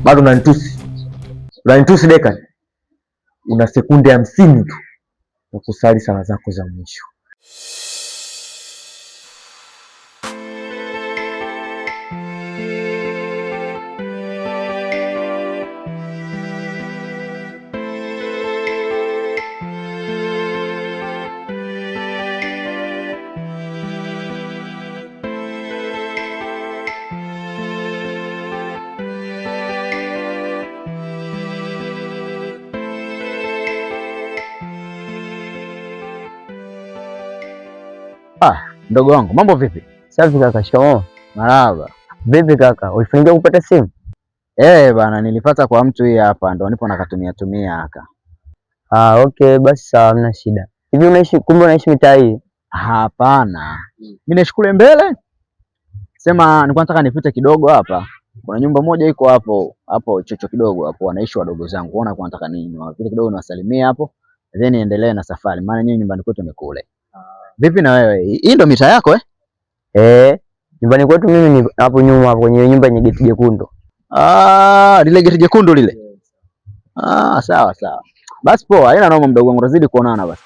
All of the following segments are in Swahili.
Bado unanitusi. Unanitusi Dekan. Una sekunde 50 tu na kusali sala zako za mwisho. Mdogo wangu, mambo vipi? Safi kaka, shikamoo. Marahaba. Vipi kaka, ulifanikiwa kupata simu? Bana, nilipata kwa mtu hii hapa, ndo nipo nakatumia haka. Okay, basi sawa, hamna shida. Hivi kumbe unaishi mitaa hii? Hapana. Mimi naishi kule mbele. Sema nilikuwa nataka nipite kidogo hapa. Kuna nyumba moja iko hapo chocho kidogo hapo, wanaishi wadogo zangu. Unaona kwa nataka nini? Wapite kidogo niwasalimie hapo, then niendelee na safari. Maana nyinyi nyumbani kwetu ni kule. Vipi na wewe? Hii ndo mitaa yako Nyumbani kwetu mimi ni hapo nyuma hapo kwenye nyumba yenye geti jekundu. Lile geti jekundu lile. Sawa. Basi poa, haina noma mdogo wangu, tazidi kuonana basi.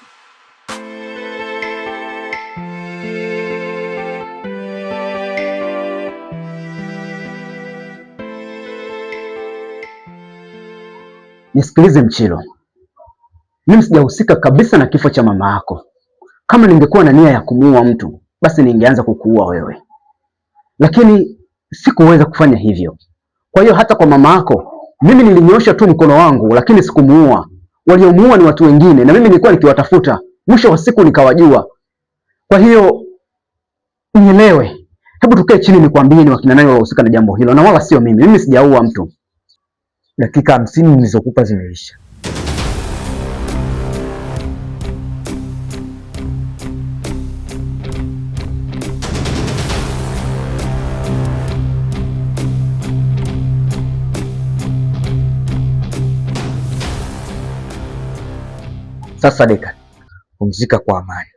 Nisikilize Mchilo. Mimi sijahusika kabisa na kifo cha mama yako. Kama ningekuwa na nia ya kumuua mtu, basi ningeanza kukuua wewe. Lakini sikuweza kufanya hivyo. Kwa hiyo hata kwa mama yako, mimi nilinyoosha tu mkono wangu, lakini sikumuua. Waliomuua ni watu wengine na mimi nilikuwa nikiwatafuta. Mwisho wa siku nikawajua. Kwa hiyo nielewe. Hebu tukae chini nikwambie ni wakina nani wahusika na jambo hilo, na wala sio mimi. Mimi sijaua mtu. Dakika 50 nilizokupa zimeisha. Sasa Dekan, pumzika kwa amani.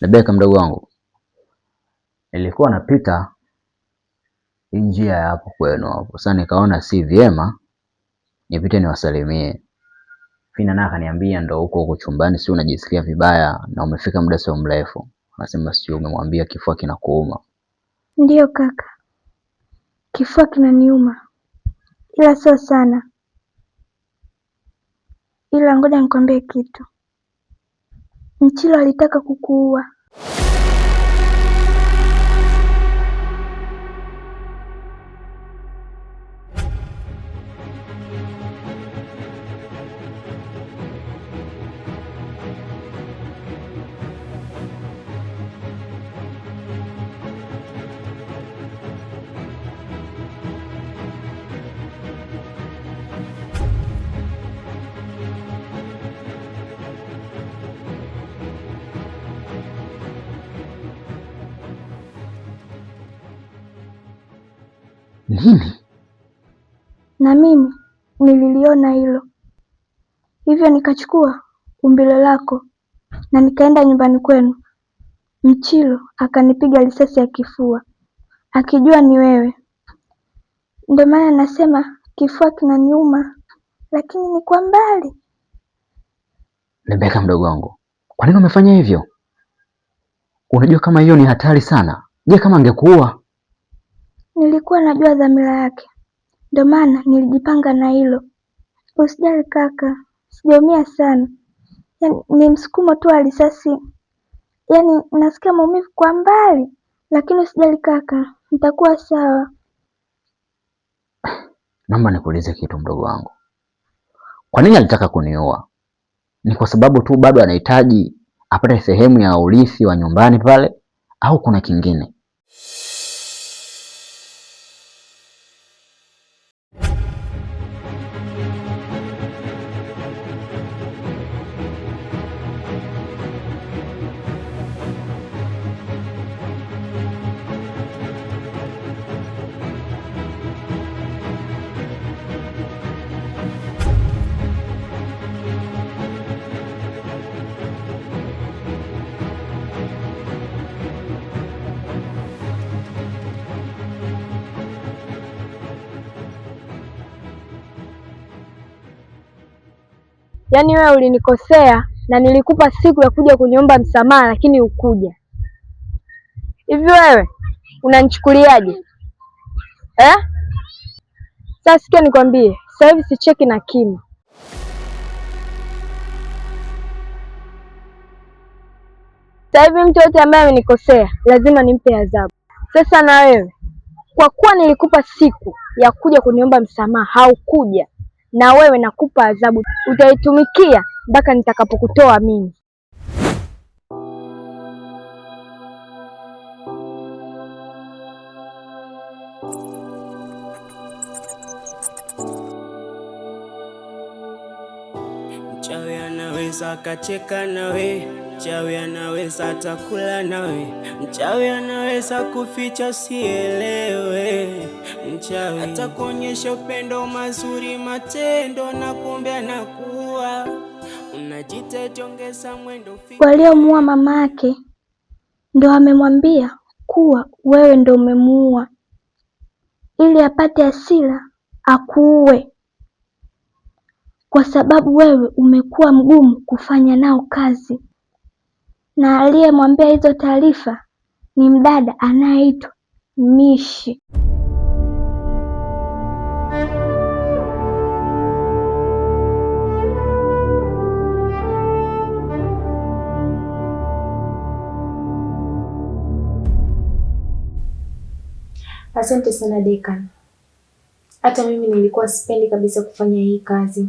Rebeka mdogo wangu, nilikuwa napita njia ya hapo kwenu hapo. Sasa nikaona si vyema nipite niwasalimie. Fina naye akaniambia ndo huko chumbani, si unajisikia vibaya na umefika muda sio mrefu. Anasema si umemwambia kifua kinakuuma. Ndiyo kaka, kifua kinaniuma ila sio sana. Ila ngoja nikwambie kitu, Mchilo alitaka kukuua. Nini? Na mimi nililiona hilo, hivyo nikachukua umbile lako na nikaenda nyumbani kwenu. Mchilo akanipiga risasi ya kifua akijua ni wewe. Ndio maana nasema kifua kinaniuma, lakini ni kwa mbali. Rebeka mdogo wangu, kwa nini umefanya hivyo? Unajua kama hiyo ni hatari sana. Je, kama angekuua? Nilikuwa najua dhamira yake, ndio maana nilijipanga na hilo. Usijali kaka, sijaumia sana. Yaani ni msukumo tu wa risasi. Yaani nasikia maumivu kwa mbali, lakini usijali kaka, nitakuwa sawa. Naomba nikuulize kitu mdogo wangu. Kwa nini alitaka kuniua? Ni kwa sababu tu bado anahitaji apate sehemu ya urithi wa nyumbani pale, au kuna kingine? Yaani wewe ulinikosea na nilikupa siku ya kuja kuniomba msamaha, lakini ukuja. Hivi wewe unanichukuliaje? Sasa sikia nikwambie, sasa hivi sicheki na Kim. Sasa hivi mtu yote ambaye amenikosea lazima nimpe adhabu. Sasa na wewe, kwa kuwa nilikupa siku ya kuja kuniomba msamaha, haukuja, na wewe nakupa adhabu, utaitumikia mpaka nitakapokutoa mimi. Mchawi anaweza akacheka nawe, mchawi anaweza atakula nawe, mchawi anaweza kuficha usielewe, mchawi atakuonyesha upendo mazuri matendo, na kumbe anakuwa unajitejongeza mwendo. Waliomuua mama yake ndo amemwambia kuwa wewe ndo umemuua ili apate hasira akuue, kwa sababu wewe umekuwa mgumu kufanya nao kazi. Na aliyemwambia hizo taarifa ni mdada anayeitwa Mishi. Asante sana Dekan. Hata mimi nilikuwa sipendi kabisa kufanya hii kazi,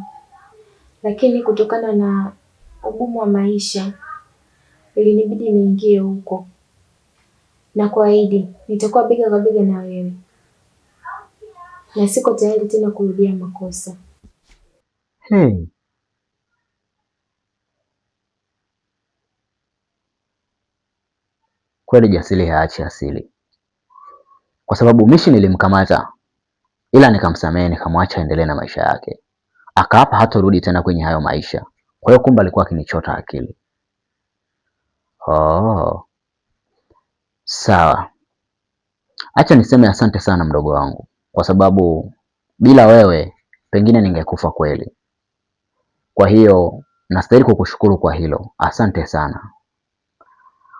lakini kutokana na ugumu wa maisha ilinibidi niingie huko, na kuahidi nitakuwa bega kwa bega na wewe, na siko tayari tena kurudia makosa. Hey. Kweli jasiri haachi asili, kwa sababu Mishi nilimkamata, ila nikamsamehe, nikamwacha endelee na maisha yake. Akaapa hatorudi tena kwenye hayo maisha. Kwa hiyo kumbe alikuwa akinichota akili. Oh. Sawa. Acha niseme asante sana mdogo wangu, kwa sababu bila wewe pengine ningekufa kweli. Kwa hiyo nastahili kukushukuru kwa hilo. Asante sana.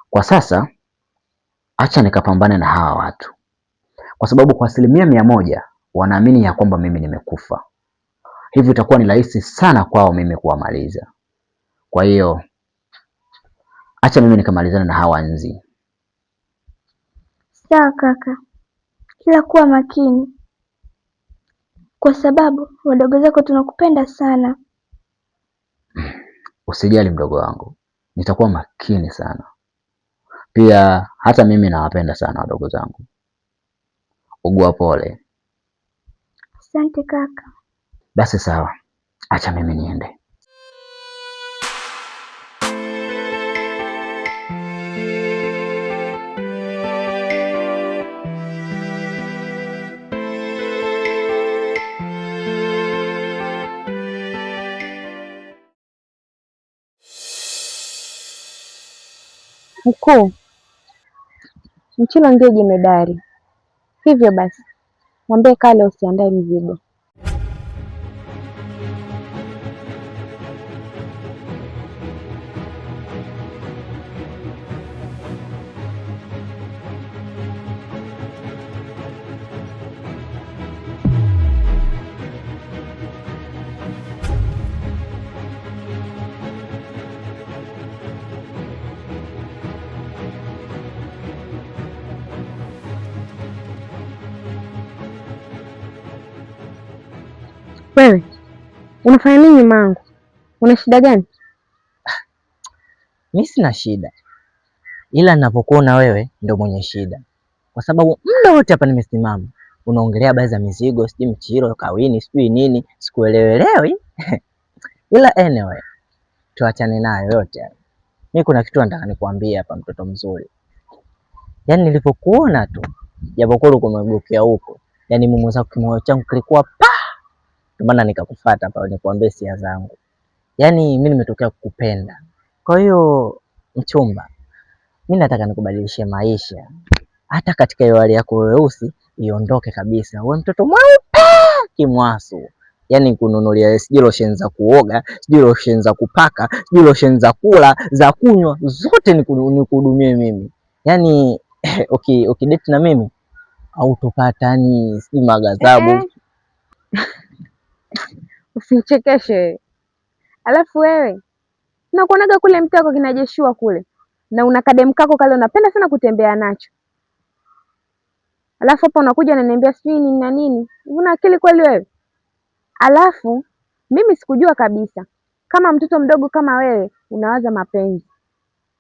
Kwa sasa acha nikapambane na hawa watu, kwa sababu kwa 100% wanaamini ya kwamba mimi nimekufa. Hivyo itakuwa ni rahisi sana kwao mimi kuwamaliza. Kwa hiyo acha mimi nikamalizana na hawa nzi. Sawa kaka, kila kuwa makini, kwa sababu wadogo zako tunakupenda sana. Usijali mdogo wangu, nitakuwa makini sana. Pia hata mimi nawapenda sana wadogo zangu. Ugua pole. Asante kaka. Basi sawa, acha mimi niende. Mkuu, Mchilo ndiye jemedari, hivyo basi mwambie Kale usiandae mzigo. Wewe unafanya nini nyuma yangu? Una shida gani? Mimi sina shida, ila ninapokuona wewe ndio mwenye shida, kwa sababu muda wote hapa nimesimama unaongelea habari za mizigo, sijui Mchilo kawini, sijui nini, sikuelewelewi. Ila anyway, tuachane nayo yote. Mimi kuna kitu nataka nikwambie hapa, mtoto mzuri. Yaani nilipokuona tu, japokuwa ulikuwa umegeukia huko, yaani mume wako kimoyo changu kilikuwa pa. Ndio maana nikakufuata hapa nikwambie sia zangu. Yaani mimi nimetokea kukupenda. Kwa hiyo mchumba, mimi nataka nikubadilishe maisha. Hata katika hiyo hali yako weusi iondoke kabisa. Wewe mtoto mweupe kimwasu. Yaani kununulia sijui lotion za kuoga, sijui lotion za kupaka, sijui lotion za kula, za kunywa, zote nikuhudumie mimi. Yaani ukidate na mimi au tupata ni si magazabu. Usinichekeshe. Alafu wewe nakuonaga kule mtako kina Joshua kule, na una kadem kako kale unapenda sana kutembea nacho, alafu hapa unakuja unaniambia sijui nini na nini. Una akili kweli wewe? Alafu mimi sikujua kabisa kama mtoto mdogo kama wewe unawaza mapenzi.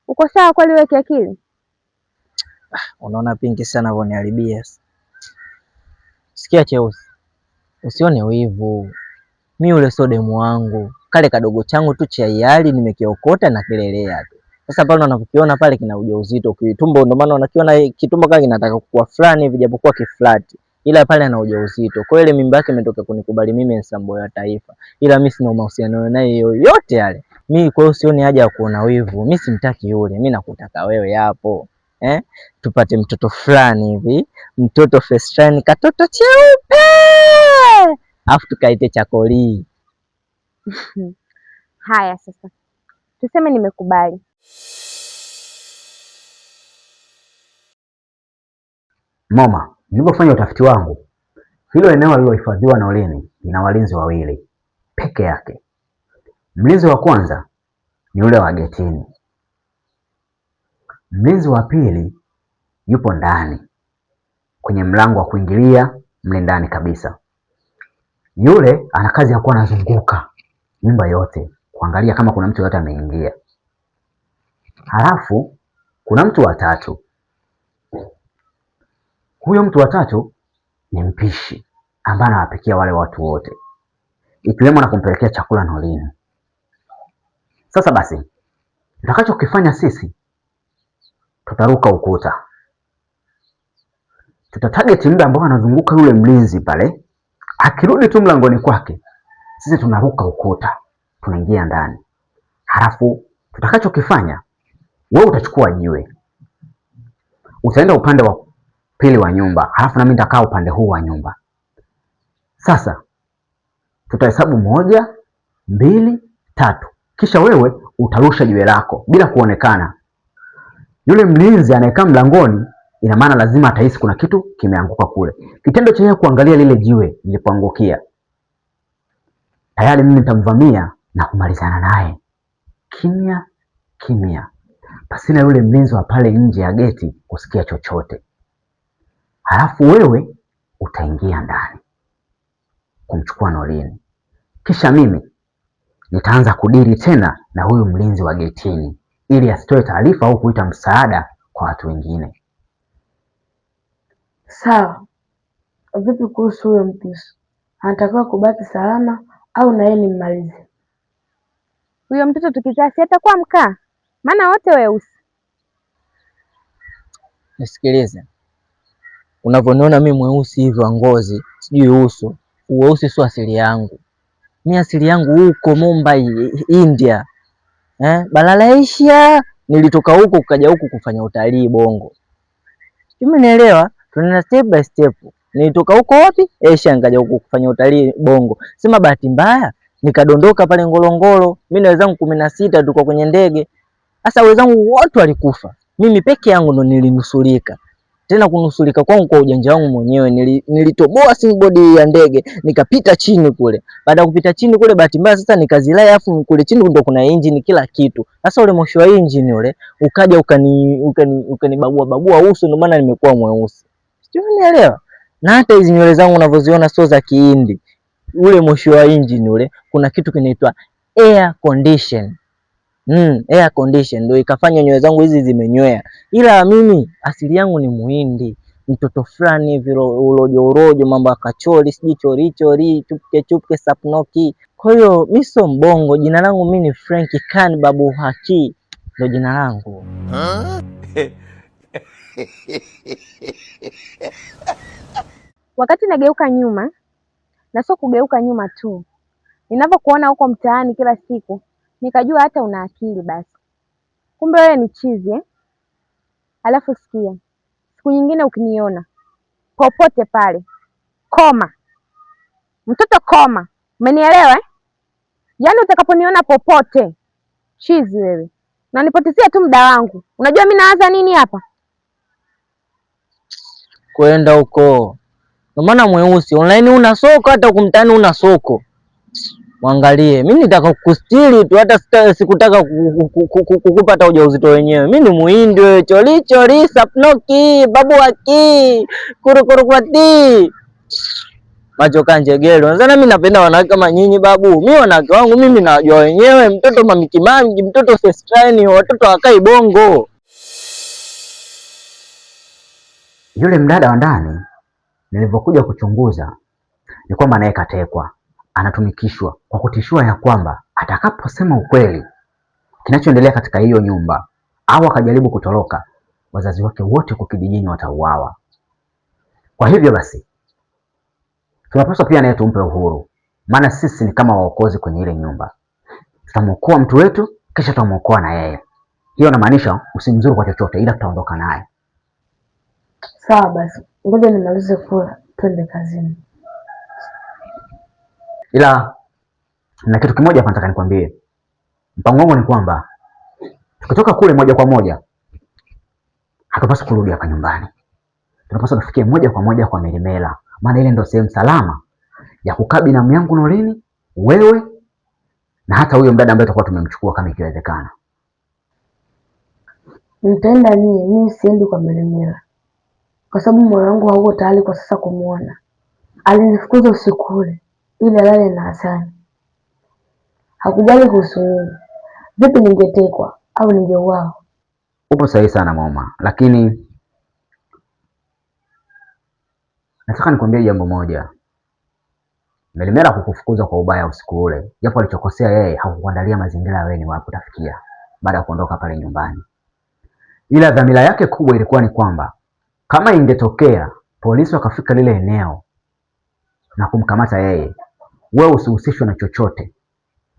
Uko sawa kweli wewe kiakili? Unaona Pinki sana voniharibia. Sikia Cheusi, usione wivu. Mimi ule sio demu wangu, kale kadogo changu tu cha hiari nimekiokota na kilelea tu. Sasa pale unapokiona pale kina ujauzito kitumbo, ndio maana unakiona kitumbo kama kinataka kukua fulani hivi japokuwa kiflati, ila pale ana ujauzito. Kwa ile mimba yake imetoka kunikubali mimi Nsambo ya taifa, ila mimi sina mahusiano naye yoyote yale. Mimi kwa hiyo sioni haja ya kuona wivu. Mimi simtaki yule, mimi nakutaka wewe hapo. Tupate mtoto fulani hivi, mtoto festani, katoto cheupe. Afu tukaite chakoli. Haya sasa, tuseme nimekubali. Mama, nilipofanya utafiti wangu, hilo eneo lilohifadhiwa na Olini lina walinzi wawili peke yake. Mlinzi wa kwanza ni ule wa getini. Mlinzi wa pili yupo ndani kwenye mlango wa kuingilia mle ndani kabisa. Yule ana kazi ya kuwa anazunguka nyumba yote kuangalia kama kuna mtu yote ameingia. Halafu kuna mtu wa tatu. Huyo mtu wa tatu ni mpishi ambaye anawapikia wale watu wote, ikiwemo na kumpelekea chakula Nolini. Sasa basi, tutakachokifanya sisi, tutaruka ukuta. Tutatarget muda ambao anazunguka yule mlinzi pale. Akirudi tu mlangoni kwake, sisi tunaruka ukuta, tunaingia ndani. Halafu tutakachokifanya, wewe utachukua jiwe, utaenda upande wa pili wa nyumba, halafu na mimi nitakaa upande huu wa nyumba. Sasa tutahesabu 1, 2, 3, kisha wewe utarusha jiwe lako bila kuonekana. Yule mlinzi anayekaa mlangoni, ina maana lazima atahisi kuna kitu kimeanguka kule. Kitendo cha yeye kuangalia lile jiwe lilipoangukia, tayari mimi nitamvamia na kumalizana naye kimya kimya, pasina yule mlinzi wa pale nje ya geti kusikia chochote. Halafu wewe utaingia ndani kumchukua Nolini, kisha mimi nitaanza kudiri tena na huyu mlinzi wa getini ili asitoe taarifa au kuita msaada kwa watu wengine. Sawa. Vipi kuhusu huyo mpishi? Anatakiwa kubaki salama au na yeye nimmalize? Huyo mtoto tukizaa si atakuwa mkaa, maana wote weusi. Nisikilize, unavyoniona mimi mweusi hivi wa ngozi, sijui uso, uweusi sio asili yangu. Mimi asili yangu huko Mumbai, India. Bara la Asia, nilitoka huko kukaja huku kufanya utalii Bongo. Umenielewa? Tunaenda step by step. Nilitoka huko wapi? Asia nikaja huku kufanya utalii Bongo. Sema bahati mbaya nikadondoka pale Ngorongoro. Mimi na wenzangu 16 tulikuwa kwenye ndege. Sasa wenzangu wote walikufa. Mimi peke yangu ndo nilinusurika. Tena kunusurika kwangu kwa ujanja wangu mwenyewe, nilitoboa singbodi ya ndege, nikapita chini kule. Baada ya kupita chini kule, bahati mbaya sasa nikazilai, afu kule chini ndo kuna engine kila kitu. Sasa ule moshi wa engine ule ukaja ukanibabua babua uso, ndio maana nimekuwa mweusi. Sio, unielewa? Na hata hizi nywele zangu unavyoziona sio za Kihindi. Ule moshi wa engine ule kuna kitu kinaitwa air condition. Air condition ndio ikafanya nywele zangu hizi zimenywea. Ila mimi asili yangu ni Muhindi, mtoto fulani hivi urojo mambo ya kachori, siji chori, chupke sapnoki. Kwa hiyo mimi sio mbongo, jina langu mimi ni Frank Khan Babu Haki. Ndio jina langu. Wakati nageuka nyuma, na sio kugeuka nyuma tu, ninavyokuona huko mtaani kila siku, nikajua hata una akili basi. Kumbe wewe ni chizi eh? Alafu sikia, siku nyingine ukiniona popote pale, koma mtoto, koma, umenielewa eh? Yaani utakaponiona popote, chizi wewe, na nipotezea tu muda wangu. Unajua mimi naanza nini hapa? Kwenda huko. Ndio maana mweusi online una soko, hata kumtani una soko. Mwangalie, mimi nitaka kukustiri tu, hata sikutaka kukupata ujauzito wenyewe. Mimi ni Muhindi wewe, chori sapnoki, babu haki, kurukwati. Macho kanjegelo. Sasa mimi napenda wanawake kama nyinyi babu. Mimi wanawake wangu mimi najua wenyewe, mtoto mamiki, mtoto sestraini, watoto wakai Bongo. Yule mdada wa ndani nilivyokuja kuchunguza ni kwamba naye katekwa, anatumikishwa kwa kutishwa ya kwamba atakaposema ukweli kinachoendelea katika hiyo nyumba au akajaribu kutoroka, wazazi wake wote huko kijijini watauawa. Kwa hivyo basi tunapaswa pia naye tumpe uhuru, maana sisi ni kama waokozi kwenye ile nyumba. Tutamwokoa mtu wetu, kisha tutamwokoa na yeye. Hiyo inamaanisha usimzuru kwa chochote, ila tutaondoka naye. Sawa basi, ngoja nimalize kula, twende kazini. Ila na kitu kimoja hapa nataka nikwambie. Mpango wangu ni kwamba tukitoka kule moja kwa moja hatupaswi kurudi hapa nyumbani. Tunapaswa tufikie moja kwa moja kwa Merimela, maana ile ndio sehemu salama ya kukaa binamu yangu Norini, wewe na hata huyo mdada ambaye tutakuwa tumemchukua kama ikiwezekana. Nitaenda mimi siendi kwa Merimela, kwa sababu moyo wangu hauko tayari kwa sasa kumuona. Alinifukuza usiku ule ili alale na Hasani. Hakujali kuhusu mimi. Vipi ningetekwa au ningeuawa? Upo sahihi sana mama, lakini nataka nikwambie jambo moja. Merimela kukufukuza kwa ubaya usiku ule, japo alichokosea yeye hakukuandalia mazingira wewe ni wapi utafikia baada ya kuondoka pale nyumbani. Ila dhamira yake kubwa ilikuwa ni kwamba kama ingetokea polisi wakafika lile eneo na kumkamata yeye, wewe usihusishwe na chochote,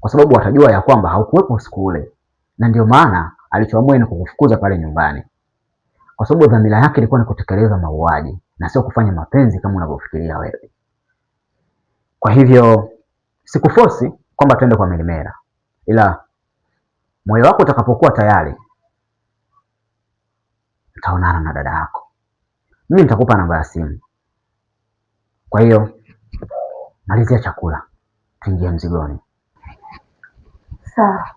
kwa sababu watajua ya kwamba haukuwepo usiku ule, na ndio maana alichoamua ni kukufukuza pale nyumbani, kwa sababu dhamira yake ilikuwa ni kutekeleza mauaji na sio kufanya mapenzi kama unavyofikiria wewe. Kwa hivyo sikuforsi kwamba twende kwa Merimela, ila moyo wako utakapokuwa tayari utaonana na dada yako. Mimi nitakupa namba ya simu. Kwa hiyo malizia chakula, tuingie mzigoni. Sawa.